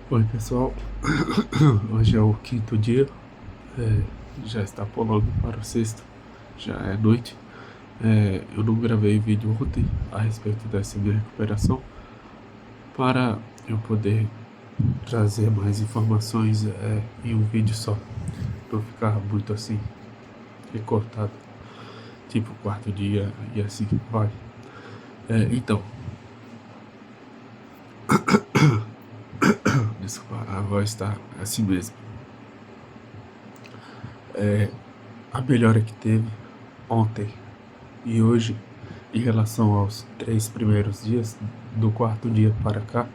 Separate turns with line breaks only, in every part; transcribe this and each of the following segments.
Oi pessoal, hoje é o quinto dia, é, já está pulando para o sexto, já é noite. Eu não gravei vídeo ontem a respeito dessa minha recuperação para eu poder trazer mais informações em um vídeo só, não ficar muito assim recortado, tipo quarto dia e assim vai. Então, desculpa, a voz está assim mesmo. A melhora que teve ontem e hoje, em relação aos 3 primeiros dias, do quarto dia para cá,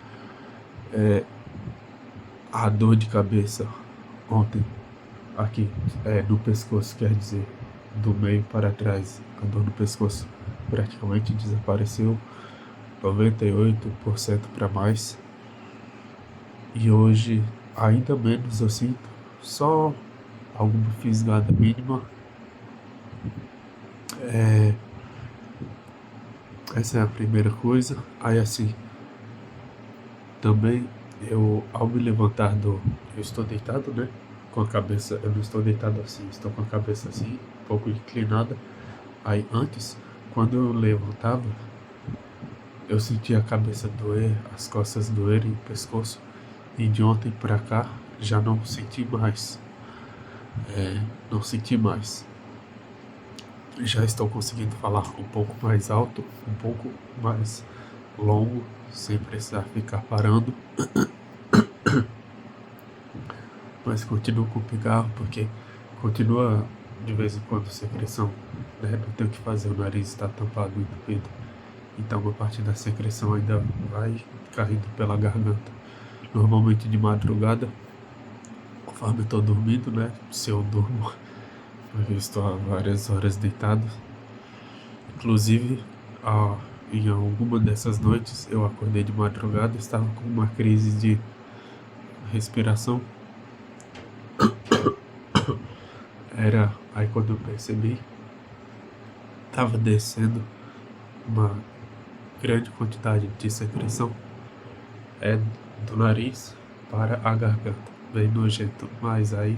a dor de cabeça ontem, aqui, no pescoço, quer dizer, do meio para trás, a dor no pescoço praticamente desapareceu, 98% para mais. E hoje, ainda menos eu sinto, só alguma fisgada mínima. Essa é a primeira coisa. Aí assim, também eu, ao me levantar eu estou deitado, né? Com a cabeça, eu não estou deitado assim, estou com a cabeça assim, um pouco inclinada. Aí antes, quando eu levantava, eu sentia a cabeça doer, as costas doerem, o pescoço. E de ontem pra cá, já não senti mais. Não senti mais. Já estou conseguindo falar um pouco mais alto, um pouco mais longo, sem precisar ficar parando. Mas continuo com o pigarro porque continua de vez em quando secreção, né? Não tenho o que fazer, o nariz está tampado e entupido. Então uma parte da secreção ainda vai caindo pela garganta. Normalmente de madrugada, conforme eu estou dormindo, né? Se eu durmo, porque eu estou há várias horas deitado. Inclusive, em alguma dessas noites eu acordei de madrugada e estava com uma crise de respiração. Aí quando eu percebi, estava descendo uma grande quantidade de secreção do nariz para a garganta. Bem nojento, mas aí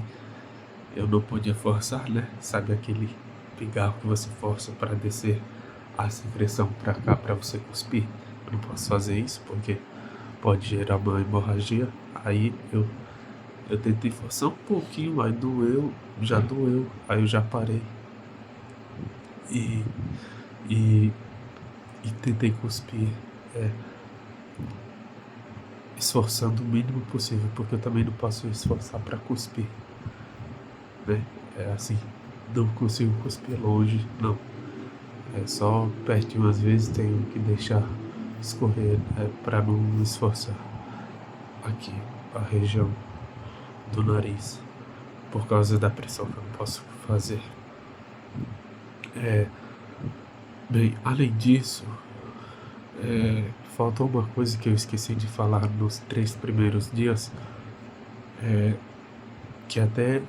eu não podia forçar, né? Sabe aquele pigarro que você força para descer a secreção para cá para você cuspir? Eu não posso fazer isso porque pode gerar uma hemorragia. Aí eu tentei forçar um pouquinho, mas doeu, já doeu. Aí eu já parei e, e, e tentei cuspir. É, Esforçando o mínimo possível, porque eu também não posso esforçar para cuspir, né? É assim, não consigo cuspir longe, não. É só pertinho, às vezes tenho que deixar escorrer, para não me esforçar. Aqui, a região do nariz, por causa da pressão que eu não posso fazer. Bem, além disso, faltou uma coisa que eu esqueci de falar nos 3 primeiros dias, que até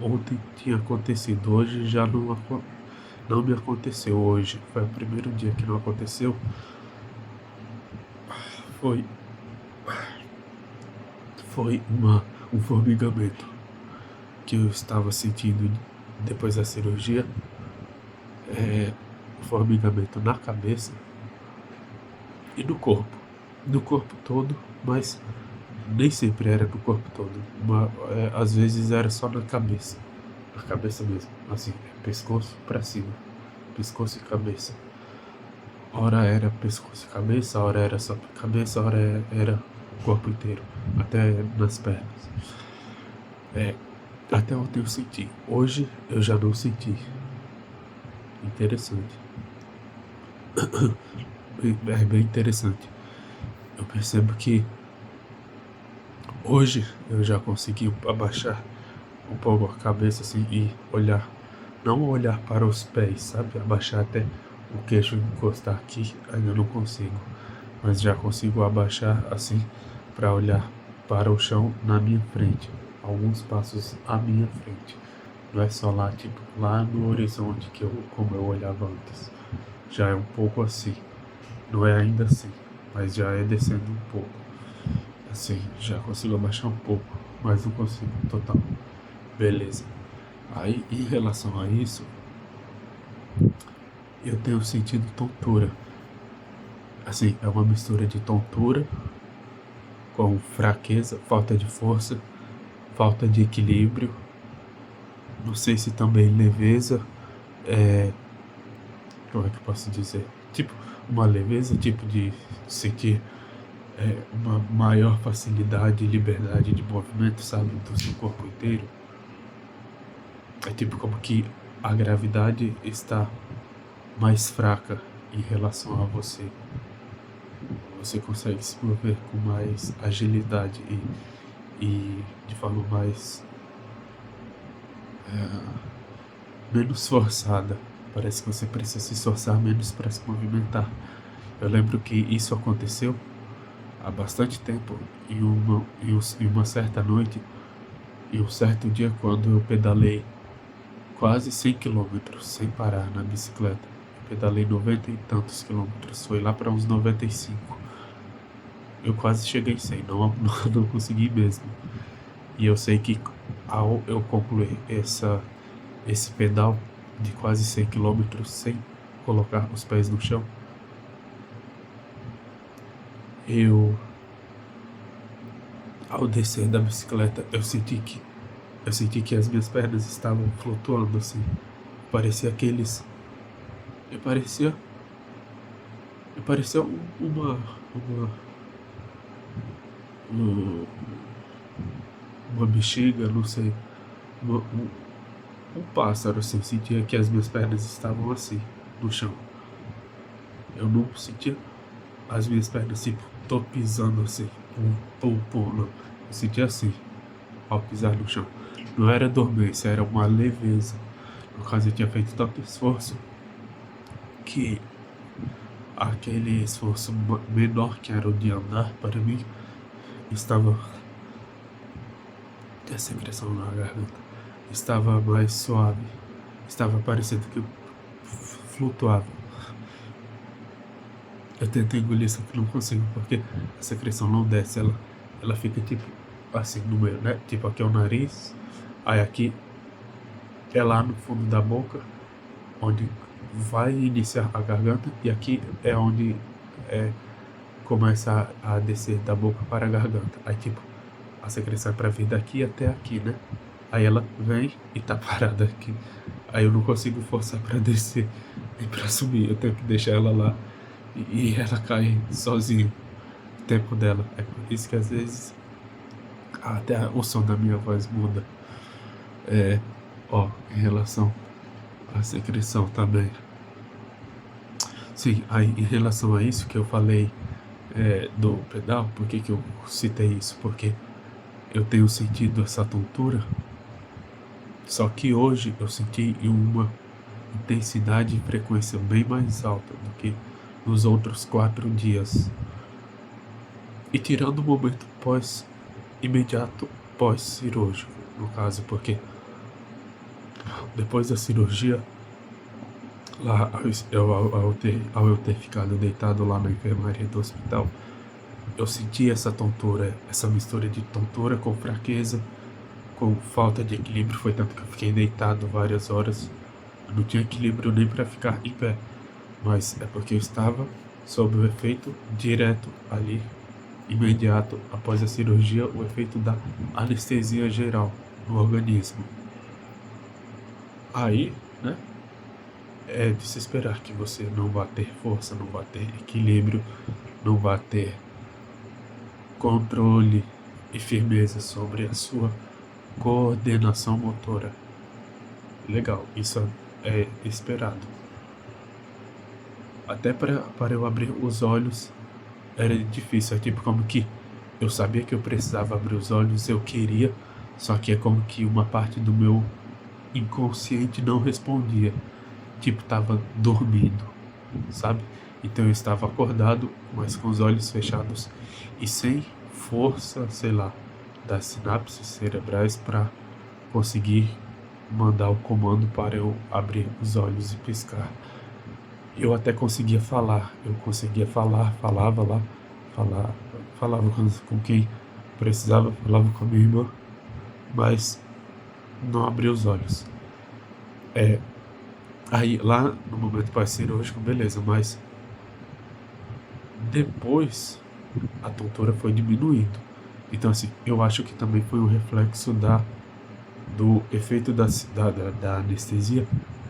ontem tinha acontecido, hoje já não me aconteceu hoje. Foi o primeiro dia que não aconteceu. Foi, foi um formigamento que eu estava sentindo depois da cirurgia. Um formigamento na cabeça e no corpo. No corpo todo, mas nem sempre era no corpo todo. Às vezes era só na cabeça. Na cabeça mesmo. Assim, pescoço pra cima. Pescoço e cabeça. Ora era pescoço e cabeça, ora era só cabeça, ora era o corpo inteiro, até nas pernas. Até ontem eu senti, hoje eu já não senti. Interessante. É bem interessante. Eu percebo que hoje eu já consegui abaixar um pouco a cabeça assim e olhar, não olhar para os pés, sabe? Abaixar até o queixo encostar aqui, ainda não consigo. Mas já consigo abaixar assim para olhar para o chão na minha frente, alguns passos à minha frente. Não é só lá, tipo, lá no horizonte como eu olhava antes. Já é um pouco assim. Não é ainda assim, mas já é descendo um pouco. Assim, já consigo abaixar um pouco, mas não consigo total. Beleza. Aí, em relação a isso, eu tenho sentido tontura. Assim, é uma mistura de tontura com fraqueza, falta de força, falta de equilíbrio. Não sei se também leveza, é, como é que eu posso dizer? Tipo, uma leveza, tipo de sentir uma maior facilidade e liberdade de movimento, sabe, do seu corpo inteiro. É tipo como que a gravidade está mais fraca em relação a você. Você consegue se mover com mais agilidade e de forma mais menos forçada. Parece que você precisa se esforçar menos para se movimentar. Eu lembro que isso aconteceu há bastante tempo, em uma certa noite, em um certo dia, quando eu pedalei quase 100 quilômetros sem parar na bicicleta. Eu pedalei 90 e tantos quilômetros, foi lá para uns 95. Eu quase cheguei em 100, não consegui mesmo. E eu sei que ao eu concluir esse pedal de quase 100 quilômetros sem colocar os pés no chão, eu, ao descer da bicicleta, eu senti que as minhas pernas estavam flutuando assim. Parecia aqueles, eu parecia, eu parecia uma, um- uma bexiga, não sei, um pássaro assim. Sentia que as minhas pernas estavam assim, no chão. Eu não sentia as minhas pernas tipo, tô pisando assim, não. Eu sentia assim, ao pisar no chão. Não era dormência, era uma leveza. No caso, eu tinha feito tanto esforço que aquele esforço menor que era o de andar, para mim, estava, a secreção na garganta, estava mais suave, estava parecendo que eu flutuava. Eu tentei engolir, só que não consigo, porque a secreção não desce, ela fica tipo assim no meio, né? Tipo, aqui é o nariz, aí aqui é lá no fundo da boca, onde vai iniciar a garganta, e aqui é onde é, começa a descer da boca para a garganta. Aí, tipo, a secreção é para vir daqui até aqui, né? Aí ela vem e tá parada aqui. Aí eu não consigo forçar para descer nem para subir. Eu tenho que deixar ela lá e ela cai sozinha. O tempo dela. É por isso que às vezes até o som da minha voz muda. É, ó, em relação à secreção também. Sim, aí em relação a isso que eu falei do pedal, por que que eu citei isso? Porque eu tenho sentido essa tontura, só que hoje eu senti em uma intensidade e frequência bem mais alta do que nos outros 4 dias. E tirando o momento imediato pós-cirúrgico, no caso, porque depois da cirurgia, lá ao eu ter ficado deitado lá na enfermaria do hospital, eu senti essa tontura, essa mistura de tontura com fraqueza, com falta de equilíbrio. Foi tanto que eu fiquei deitado várias horas. Eu não tinha equilíbrio nem para ficar em pé, mas é porque eu estava sob o efeito direto ali, imediato após a cirurgia, o efeito da anestesia geral no organismo. Aí, né, é de se esperar que você não vá ter força, não vá ter equilíbrio, não vá ter controle e firmeza sobre a sua coordenação motora. Legal, isso é esperado. Até para eu abrir os olhos era difícil. É tipo como que eu sabia que eu precisava abrir os olhos, eu queria, só que é como que uma parte do meu inconsciente não respondia. Tipo, tava dormindo, sabe? Então eu estava acordado, mas com os olhos fechados e sem força, sei lá, das sinapses cerebrais para conseguir mandar o comando para eu abrir os olhos e piscar. Eu até conseguia falar, falava lá, falava com quem precisava, falava com a minha irmã, mas não abri os olhos. É, aí lá no momento pós-cirúrgico, beleza, mas depois a tontura foi diminuindo. Então, assim, eu acho que também foi um reflexo do efeito da anestesia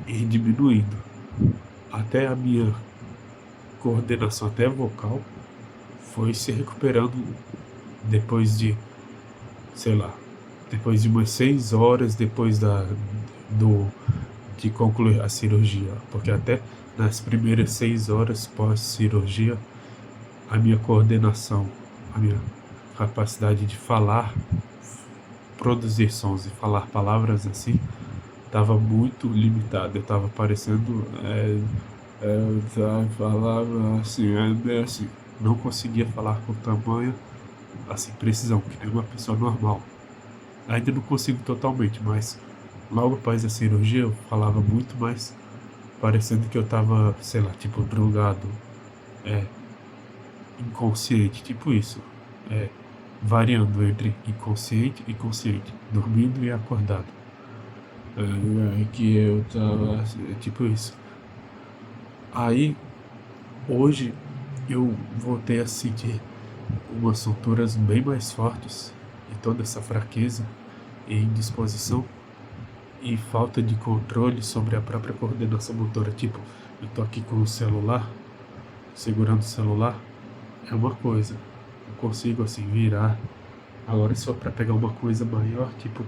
ir diminuindo. Até a minha coordenação, até vocal, foi se recuperando depois de, sei lá, depois de umas 6 horas depois do, de concluir a cirurgia. Porque até nas primeiras 6 horas pós-cirurgia, a minha coordenação, a minha capacidade de falar, produzir sons e falar palavras assim, estava muito limitada. Eu estava parecendo, eu tava falando assim, assim, não conseguia falar com tamanho, assim, precisão, que nem uma pessoa normal. Ainda não consigo totalmente, mas logo após a cirurgia eu falava muito mais, parecendo que eu estava, sei lá, tipo, drogado, é, inconsciente, tipo isso. É, variando entre inconsciente e consciente, dormindo e acordado. Que eu tava, tipo isso. Aí, hoje, eu voltei a sentir umas tonturas bem mais fortes e toda essa fraqueza e indisposição e falta de controle sobre a própria coordenação motora. Tipo, eu tô aqui com o celular, segurando o celular, é uma coisa. Eu consigo, assim, virar. Agora, se for para pegar uma coisa maior, tipo,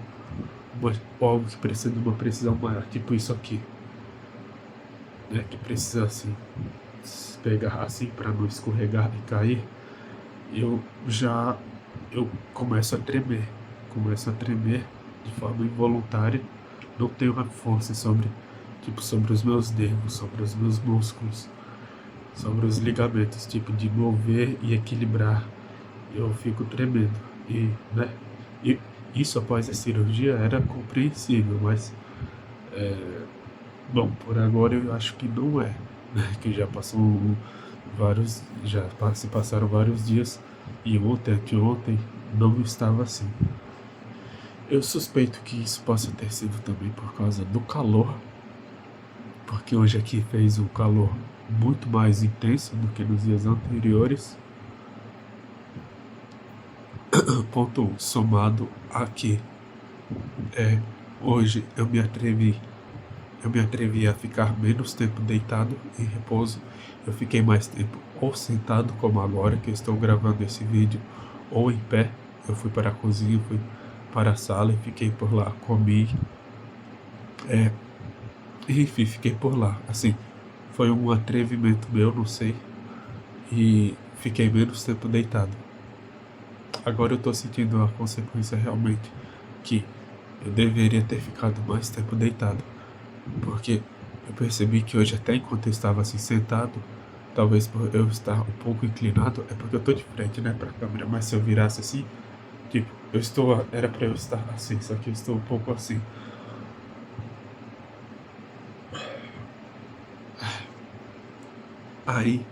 algo que precisa de uma precisão maior, tipo isso aqui, né, que precisa, assim, pegar assim para não escorregar e cair, eu já, eu começo a tremer de forma involuntária, não tenho uma força sobre os meus nervos, sobre os meus músculos, sobre os ligamentos, tipo, de mover e equilibrar, eu fico tremendo. E, né, e isso após a cirurgia era compreensível, mas, bom, por agora eu acho que não é, né, que já passou se passaram vários dias e ontem, anteontem, não estava assim. Eu suspeito que isso possa ter sido também por causa do calor, porque hoje aqui fez um calor muito mais intenso do que nos dias anteriores. Ponto 1, somado aqui, hoje eu me atrevi a ficar menos tempo deitado em repouso. Eu fiquei mais tempo ou sentado, como agora que eu estou gravando esse vídeo, ou em pé. Eu fui para a cozinha, fui para a sala e fiquei por lá, comi, enfim, fiquei por lá. Assim, foi um atrevimento meu, não sei, e fiquei menos tempo deitado. Agora eu tô sentindo a consequência realmente que eu deveria ter ficado mais tempo deitado, porque eu percebi que hoje, até enquanto eu estava assim sentado, talvez por eu estar um pouco inclinado, é porque eu tô de frente, né, para a câmera, mas se eu virasse assim, tipo, era para eu estar assim, só que eu estou um pouco assim. Aí,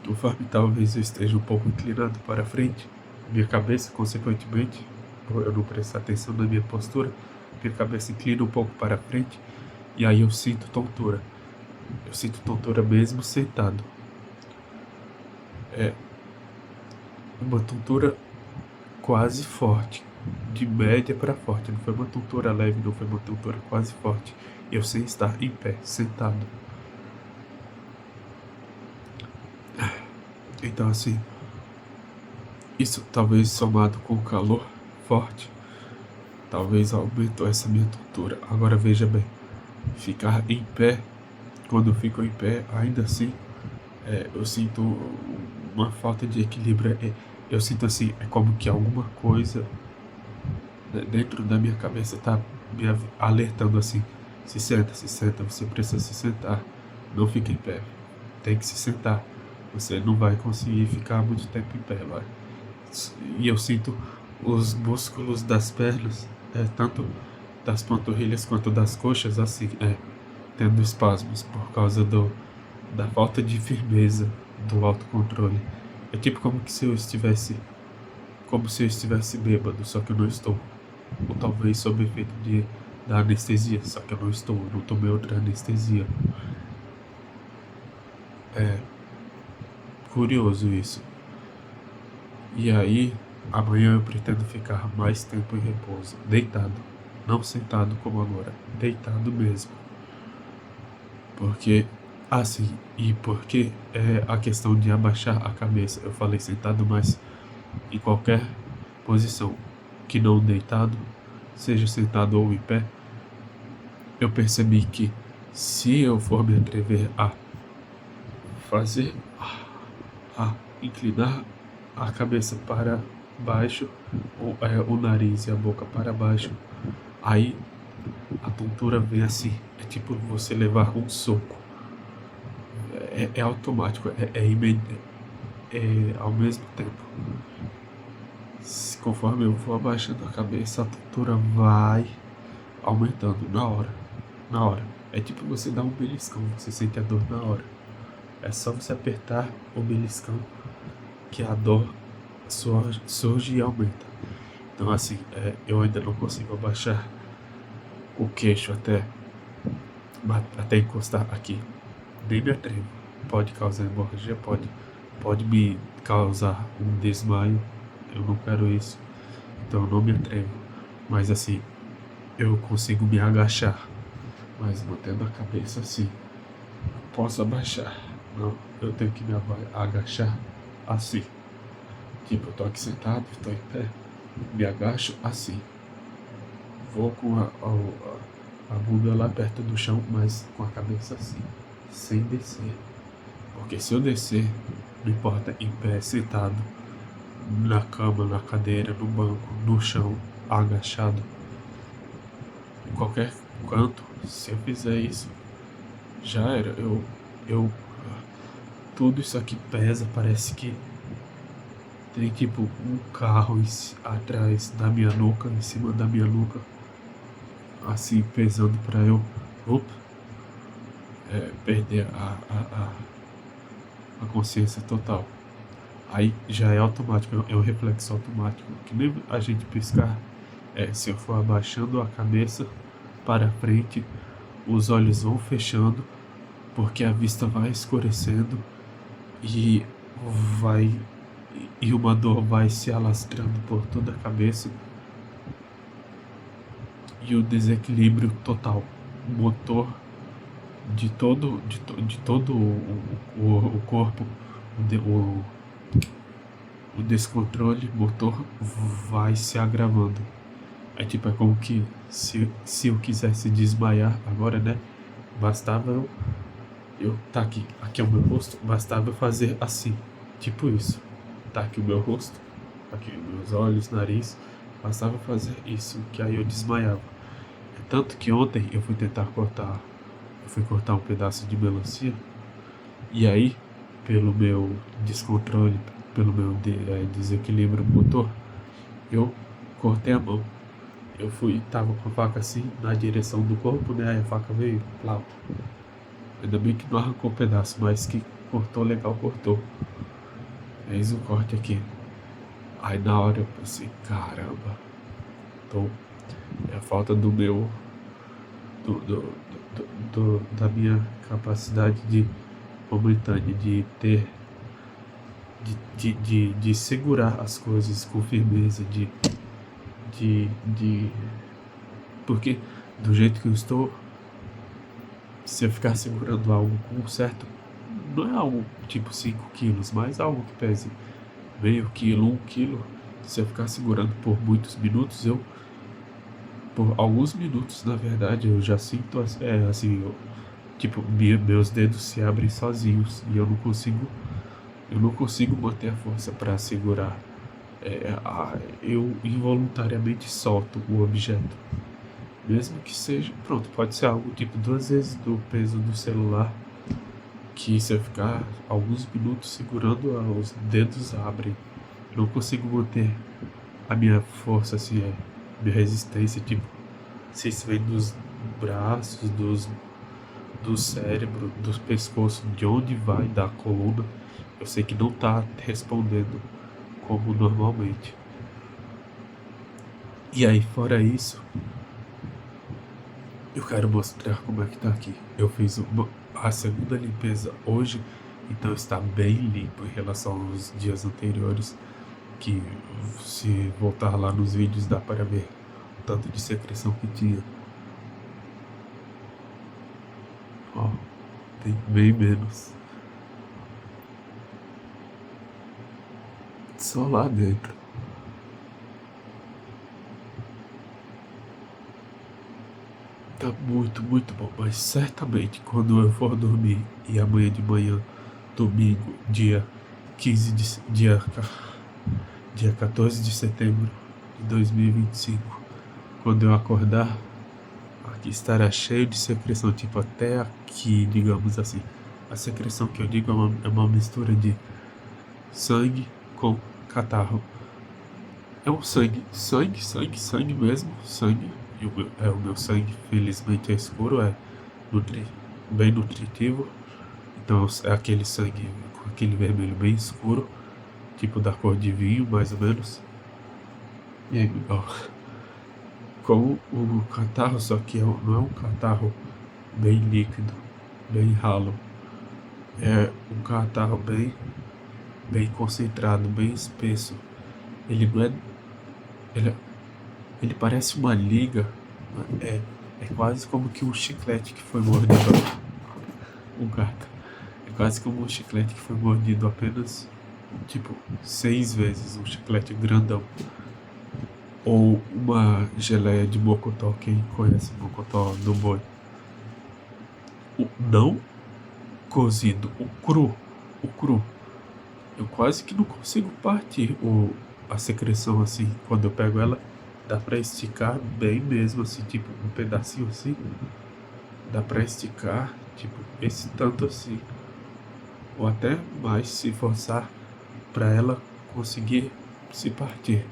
conforme talvez eu esteja um pouco inclinado para frente, minha cabeça, consequentemente, por eu não prestar atenção na minha postura, minha cabeça inclina um pouco para frente, e aí eu sinto tontura. Eu sinto tontura mesmo sentado. É uma tontura quase forte, de média para forte. Não foi uma tontura leve, não foi uma tontura quase forte. Eu sem estar em pé, sentado. Então, assim, isso talvez somado com o calor forte, talvez aumentou essa minha tontura. Agora veja bem, ficar em pé, quando eu fico em pé, ainda assim, eu sinto uma falta de equilíbrio. Eu sinto assim, é como que alguma coisa, né, dentro da minha cabeça está me alertando assim: se senta, você precisa se sentar, não fique em pé, tem que se sentar, você não vai conseguir ficar muito tempo em pé, vai. E eu sinto os músculos das pernas, tanto das panturrilhas quanto das coxas, assim, tendo espasmos por causa da falta de firmeza, do autocontrole. É tipo como que se eu estivesse como se eu estivesse bêbado, só que eu não estou. Ou talvez sob efeito da anestesia, só que eu não tomei outra anestesia. É curioso isso. E aí, amanhã eu pretendo ficar mais tempo em repouso, deitado. Não sentado como agora, deitado mesmo. Porque, assim, e porque a questão de abaixar a cabeça, eu falei sentado, mas em qualquer posição que não deitado, seja sentado ou em pé, eu percebi que se eu for me atrever a fazer, a inclinar a cabeça para baixo, o nariz e a boca para baixo, aí a tontura vem assim. É tipo você levar um soco. É automático, é ao mesmo tempo. Conforme eu vou abaixando a cabeça, a tontura vai aumentando na hora. Na hora. É tipo você dar um beliscão, você sente a dor na hora. É só você apertar o beliscão que a dor surge e aumenta. Então assim, eu ainda não consigo abaixar o queixo até encostar aqui. Nem me atrevo. Pode causar hemorragia, pode me causar um desmaio. Eu não quero isso. Então eu não me atrevo. Mas assim, eu consigo me agachar. Mas mantendo a cabeça assim. Posso abaixar. Não, eu tenho que me agachar assim. Tipo, eu tô aqui sentado, tô em pé. Me agacho assim. Vou com a bunda lá perto do chão, mas com a cabeça assim. Sem descer. Porque se eu descer, não importa em pé, sentado, na cama, na cadeira, no banco, no chão, agachado, em qualquer canto, se eu fizer isso, já era. Tudo isso aqui pesa, parece que tem tipo um carro atrás da minha nuca, em cima da minha nuca, assim pesando pra eu up, perder a consciência total. Aí já é automático, é um reflexo automático, que nem a gente piscar. Se eu for abaixando a cabeça para frente, os olhos vão fechando, porque a vista vai escurecendo e vai e uma dor vai se alastrando por toda a cabeça e o desequilíbrio total, motor de todo o corpo, o descontrole motor vai se agravando. É tipo, é como que se eu quisesse desmaiar agora, né? Bastava tá aqui é o meu rosto, bastava eu fazer assim, tipo isso. Tá aqui o meu rosto, aqui meus olhos, nariz, bastava fazer isso, que aí eu desmaiava. Tanto que ontem eu fui cortar um pedaço de melancia, e aí, pelo meu descontrole, pelo meu desequilíbrio motor, eu cortei a mão. Tava com a faca assim, na direção do corpo, né? Aí a faca veio, plau. Ainda bem que não arrancou o pedaço, mas que cortou legal, cortou. Eis o corte aqui. Aí na hora eu pensei, caramba, então é a falta da minha capacidade momentânea de ter, de segurar as coisas com firmeza, porque do jeito que eu estou, se eu ficar segurando algo com certo, não é algo tipo 5 quilos, mas algo que pese meio quilo, 1 quilo, se eu ficar segurando por muitos minutos, por alguns minutos, na verdade, eu já sinto, assim, tipo, meus dedos se abrem sozinhos e eu não consigo manter a força para segurar. Eu involuntariamente solto o objeto, mesmo que seja, pronto, pode ser algo tipo 2 vezes do peso do celular, que se eu ficar alguns minutos segurando, os dedos abrem. Eu não consigo manter a minha força, assim, minha resistência, tipo, se isso vem dos braços, do cérebro, do pescoço, de onde vai, da coluna, eu sei que não tá respondendo como normalmente. E aí, fora isso, eu quero mostrar como é que tá aqui. Eu fiz a segunda limpeza hoje, então está bem limpo em relação aos dias anteriores, que se voltar lá nos vídeos dá para ver o tanto de secreção que tinha. Ó, tem bem menos. Só lá dentro. Tá muito, muito bom. Mas certamente quando eu for dormir e amanhã de manhã, domingo, dia 15 de, dia 14 de setembro de 2025, quando eu acordar, aqui estará cheio de secreção, tipo até aqui, digamos assim. A secreção que eu digo é uma mistura de sangue com catarro. É um sangue mesmo, sangue. E o meu sangue, felizmente, é escuro, é nutri, bem nutritivo. Então é aquele sangue com aquele vermelho bem escuro, tipo da cor de vinho, mais ou menos. E aí, ó, com o catarro, só que não é um catarro bem líquido, bem ralo. É um catarro bem concentrado, bem espesso. Ele não é, ele, ele parece uma liga, é, é quase como que um chiclete que foi mordido. Um gato. É quase como um chiclete que foi mordido apenas, tipo, 6 vezes, um chiclete grandão. Ou uma geleia de mocotó, quem conhece mocotó do boi. Não cozido, o cru. Eu quase que não consigo partir a secreção assim, quando eu pego ela, dá pra esticar bem mesmo, assim, tipo, um pedacinho assim, dá pra esticar, tipo, esse tanto assim, ou até mais se forçar pra ela conseguir se partir.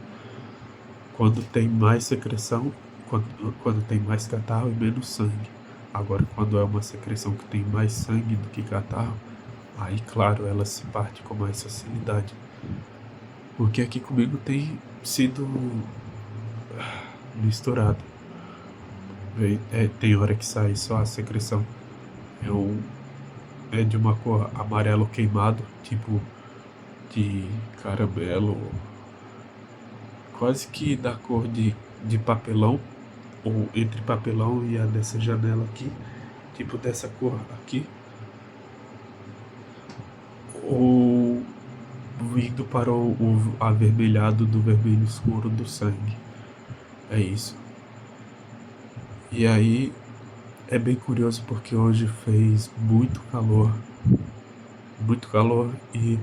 Quando tem mais secreção, quando tem mais catarro e menos sangue. Agora, quando é uma secreção que tem mais sangue do que catarro, aí, claro, ela se parte com mais facilidade. Porque aqui comigo tem sido misturado. Tem hora que sai só a secreção. É de uma cor amarelo queimado, tipo de caramelo, quase que da cor de papelão, ou entre papelão e a dessa janela aqui, tipo dessa cor aqui, ou vindo para o avermelhado do vermelho escuro do sangue. É isso. E aí é bem curioso porque hoje fez muito calor e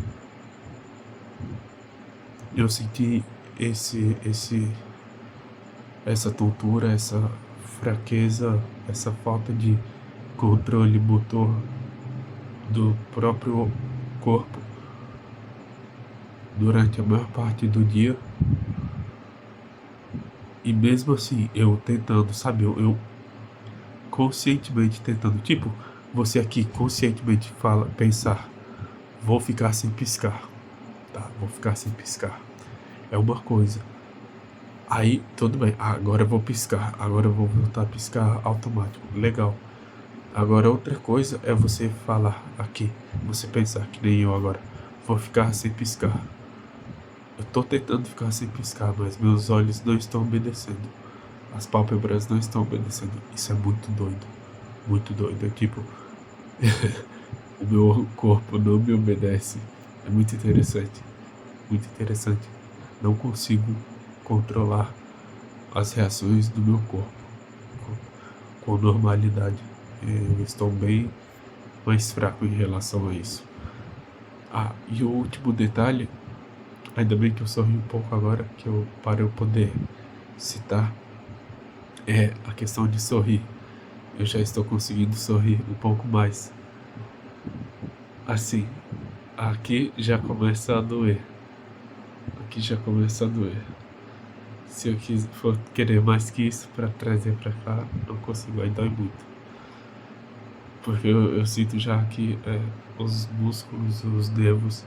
eu senti essa tontura, essa fraqueza, essa falta de controle motor do próprio corpo durante a maior parte do dia. E mesmo assim, eu tentando, sabe, eu conscientemente tentando, tipo, você aqui conscientemente pensar, vou ficar sem piscar, tá? Vou ficar sem piscar. É uma coisa. Aí, tudo bem, agora eu vou piscar, agora eu vou voltar a piscar automático, legal. Agora, outra coisa é você falar aqui, você pensar que nem eu agora, vou ficar sem piscar. Eu tô tentando ficar sem piscar, mas meus olhos não estão obedecendo. As pálpebras não estão obedecendo. Isso é muito doido. Muito doido. É tipo, o meu corpo não me obedece. É muito interessante. Muito interessante. Não consigo controlar as reações do meu corpo com normalidade. Eu estou bem mais fraco em relação a isso. Ah, e o último detalhe, ainda bem que eu sorri um pouco agora, para eu poder citar, é a questão de sorrir. Eu já estou conseguindo sorrir um pouco mais. Assim, aqui já começa a doer. Aqui já começa a doer. Se eu for querer mais que isso para trazer para cá, não consigo, aí dói muito. Porque eu sinto já que os músculos, os nervos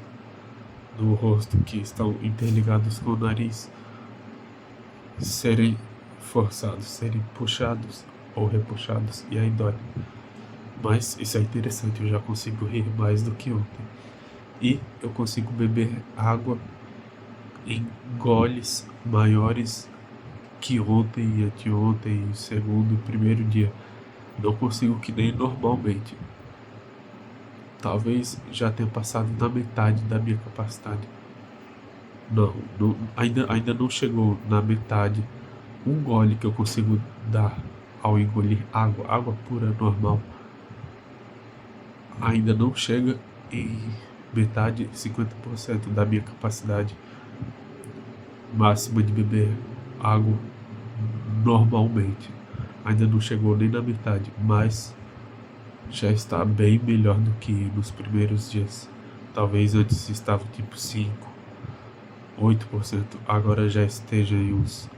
do rosto que estão interligados com o nariz serem forçados, serem puxados ou repuxados, e aí dói. Mas isso é interessante, eu já consigo rir mais do que ontem. E eu consigo beber água em goles maiores que ontem e anteontem, segundo e primeiro dia. Não consigo que nem normalmente. Talvez já tenha passado da metade da minha capacidade. Ainda não chegou na metade. Um gole que eu consigo dar ao engolir água, água pura, normal, ainda não chega em metade, 50% da minha capacidade máxima de beber água normalmente. Ainda não chegou nem na metade, mas já está bem melhor do que nos primeiros dias. Talvez antes estava tipo 5, 8%, agora já esteja em uns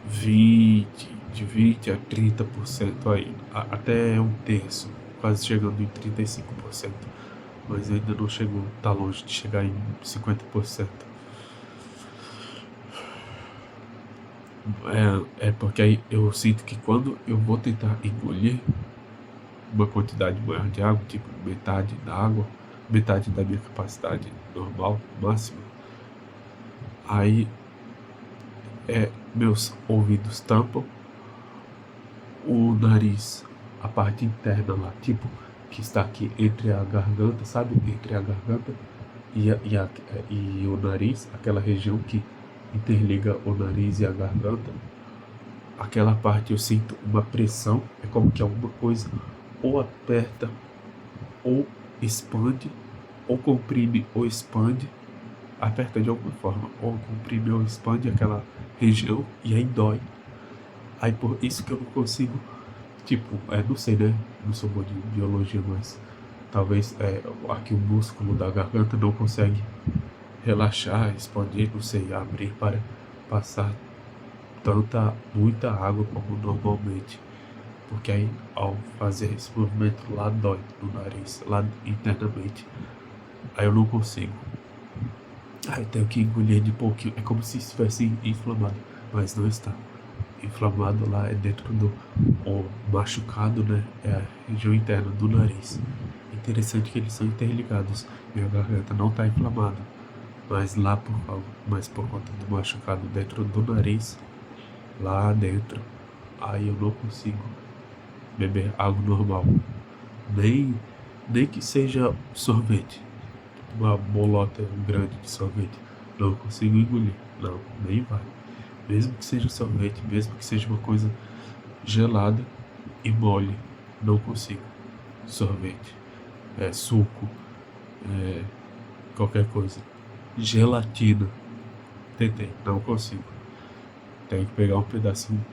20, de 20 a 30% aí, até um terço, quase chegando em 35%, mas ainda não chegou, tá longe de chegar em 50%. É porque aí eu sinto que quando eu vou tentar engolir uma quantidade maior de água, tipo metade da água, metade da minha capacidade normal, máxima, aí meus ouvidos tampam, o nariz, a parte interna lá, tipo, que está aqui entre a garganta, sabe? Entre a garganta e o nariz, aquela região que interliga o nariz e a garganta, aquela parte eu sinto uma pressão, é como que alguma coisa ou aperta, ou expande, ou comprime ou expande, aperta de alguma forma, ou comprime ou expande aquela região e aí dói. Aí por isso que eu não consigo, tipo, não sei, né? Não sou bom de biologia, mas talvez aqui o músculo da garganta não consegue relaxar, expandir, não sei, abrir para passar muita água como normalmente. Porque aí, ao fazer esse movimento lá, dói no nariz, lá internamente. Aí eu não consigo. Aí eu tenho que engolir de pouquinho. É como se estivesse inflamado, mas não está. Inflamado lá é dentro o machucado, né? É a região interna do nariz. Interessante que eles são interligados. Minha garganta não está inflamada, mas por conta do machucado dentro do nariz, lá dentro, aí eu não consigo beber água normal. Nem que seja sorvete, uma bolota grande de sorvete, não consigo engolir. Não, nem vai. Mesmo que seja sorvete, mesmo que seja uma coisa gelada e mole, não consigo. Sorvete, suco, qualquer coisa. Gelatina, tentei, não consigo. Tenho que pegar um pedacinho,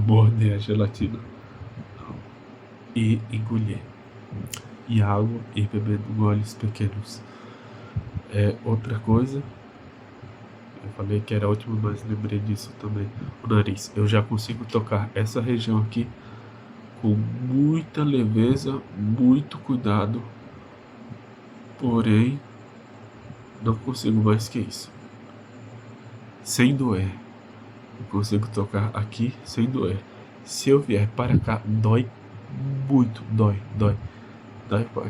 morder a gelatina e engolir. E água e bebendo goles pequenos. Outra coisa, eu falei que era ótimo, mas lembrei disso também. O nariz, eu já consigo tocar essa região aqui com muita leveza, muito cuidado, porém não consigo mais que isso. Sem doer. Eu consigo tocar aqui sem doer. Se eu vier para cá, dói muito, dói.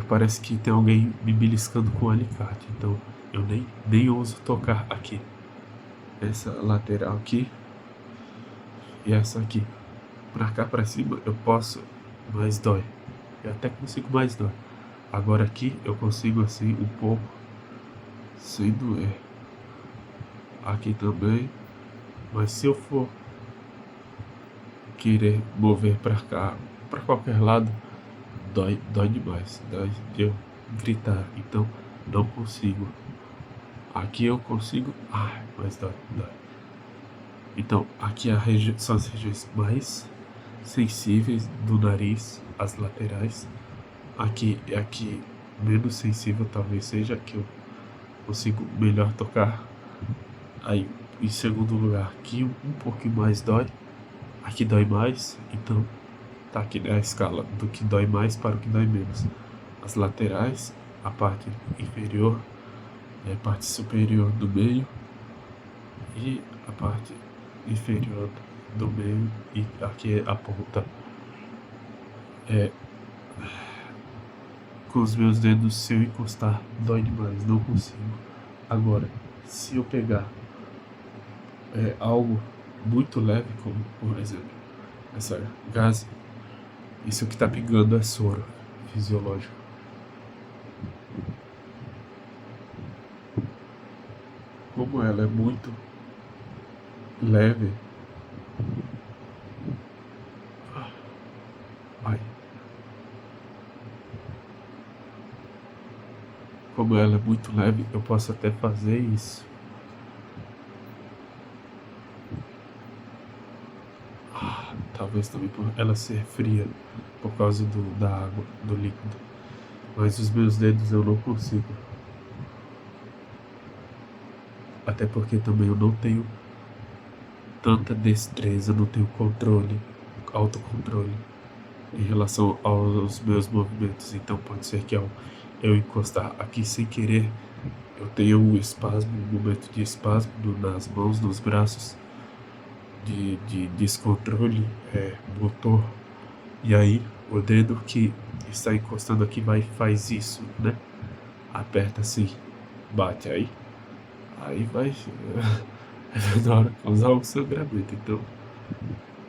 Parece que tem alguém me beliscando com um alicate, então eu nem ouso tocar aqui. Essa lateral aqui e essa aqui. Pra cá, pra cima, eu posso, mas dói. Eu até consigo, mais dói. Agora aqui, eu consigo assim, um pouco, sem doer. Aqui também. Mas se eu for querer mover pra cá, pra qualquer lado, dói demais. Dói de eu gritar. Então, não consigo. Aqui eu consigo, mas dói. Então, aqui são as regiões mais sensíveis do nariz, as laterais. Aqui menos sensível talvez seja, que eu consigo melhor tocar. Aí, em segundo lugar, aqui um pouquinho mais dói. Aqui dói mais, então tá aqui na escala do que dói mais para o que dói menos. As laterais, a parte inferior, a parte superior do meio e a parte inferior do meio e aqui a ponta. É, com os meus dedos, se eu encostar, dói demais, não consigo. Agora, se eu pegar algo muito leve, como por exemplo essa gase, isso que tá pingando é soro fisiológico. Como ela é muito leve, ai, como ela é muito leve, eu posso até fazer isso. Talvez também por ela ser fria, por causa da água, do líquido. Mas os meus dedos eu não consigo. Até porque também eu não tenho tanta destreza, não tenho controle, autocontrole em relação aos meus movimentos. Então pode ser que ao eu encostar aqui sem querer, eu tenho um espasmo, um momento de espasmo nas mãos, nos braços, de descontrole motor. E aí o dedo que está encostando aqui faz isso, né? Aperta assim, bate aí vai na hora causar um sangramento. Então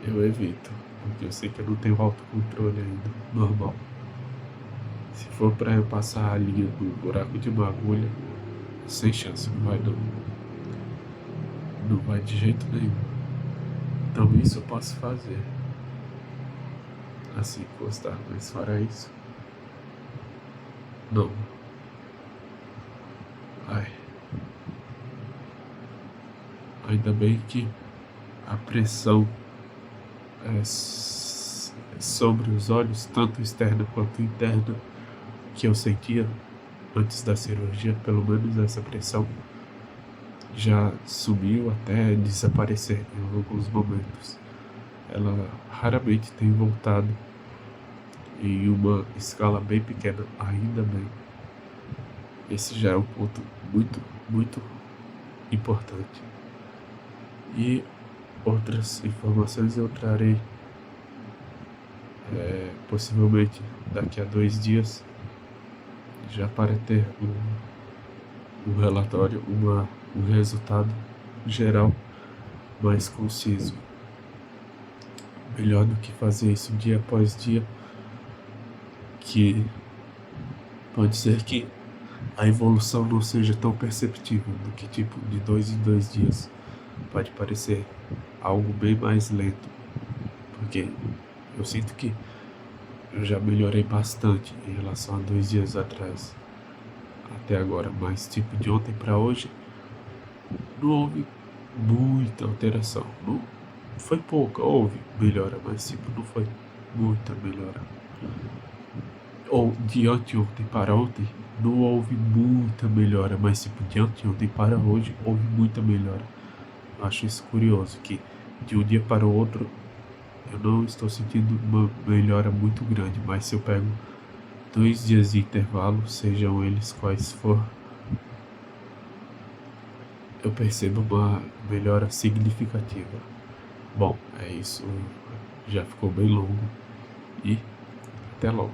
eu evito, porque eu sei que eu não tenho autocontrole ainda, normal. Se for pra eu passar a linha no buraco de uma agulha, sem chance, não vai não. Não vai de jeito nenhum. Então isso eu posso fazer. Assim, encostar, mas fora isso, não. Ai. Ainda bem que a pressão sobre os olhos, tanto externa quanto interna, que eu sentia antes da cirurgia, pelo menos essa pressão já sumiu até desaparecer em alguns momentos. Ela raramente tem voltado em uma escala bem pequena, ainda bem. Esse já é um ponto muito, muito importante. E outras informações eu trarei possivelmente daqui a 2 dias, já para ter um relatório, um resultado geral mais conciso. Melhor do que fazer isso dia após dia, que pode ser que a evolução não seja tão perceptível, do que tipo de 2 em 2 dias. Pode parecer algo bem mais lento, porque eu sinto que eu já melhorei bastante em relação a 2 dias atrás, até agora, mas tipo de ontem para hoje não houve muita alteração. Não foi pouca, houve melhora, mas tipo não foi muita melhora. Ou de anteontem para ontem não houve muita melhora, mas tipo de anteontem para hoje houve muita melhora. Eu acho isso curioso, que de um dia para o outro eu não estou sentindo uma melhora muito grande, mas se eu pego 2 dias de intervalo, sejam eles quais for, eu percebo uma melhora significativa. Bom, é isso. Já ficou bem longo e até logo.